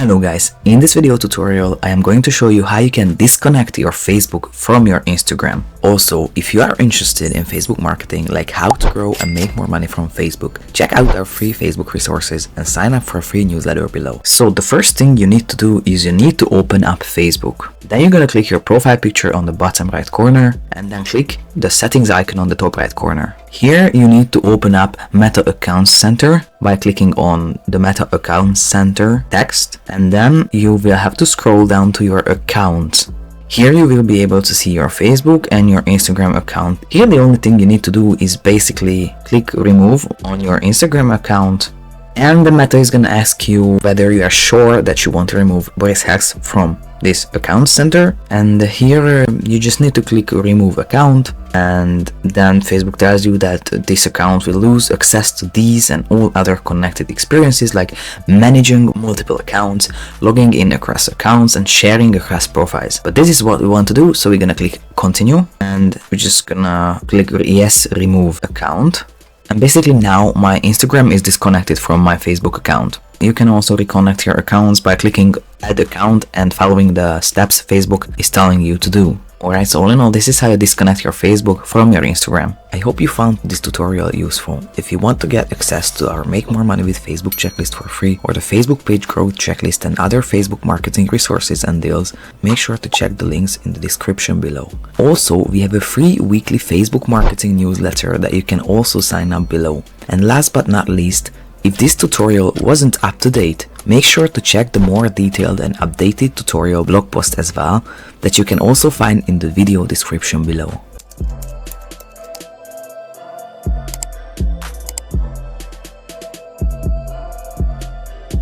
Hello guys, in this video tutorial I am going to show you how you can disconnect your Facebook from your Instagram. Also, if you are interested in Facebook marketing, like how to grow and make more money from Facebook, check out our free Facebook resources and sign up for a free newsletter below. So the first thing you need to do is you need to open up Facebook. Then you're gonna click your profile picture on the bottom right corner and then click the settings icon on the top right corner. Here you need to open up Meta Account Center by clicking on the Meta Account Center text, and then you will have to scroll down to your account. Here you will be able to see your Facebook and your Instagram account. Here the only thing you need to do is basically click remove on your Instagram account, and the Meta is gonna ask you whether you are sure that you want to remove Boris Hex from this account center, and here you just need to click remove account, and then Facebook tells you that this account will lose access to these and all other connected experiences like managing multiple accounts, logging in across accounts, and sharing across profiles. But this is what we want to do, so we're gonna click continue, and we're just gonna click yes, remove account. And basically now my Instagram is disconnected from my Facebook account. You can also reconnect your accounts by clicking add account and following the steps Facebook is telling you to do. Alright, so all in all, this is how you disconnect your Facebook from your Instagram. I hope you found this tutorial useful. If you want to get access to our Make More Money with Facebook checklist for free, or the Facebook page growth checklist and other Facebook marketing resources and deals, make sure to check the links in the description below. Also, we have a free weekly Facebook marketing newsletter that you can also sign up below. And last but not least, if this tutorial wasn't up to date, make sure to check the more detailed and updated tutorial blog post as well that you can also find in the video description below.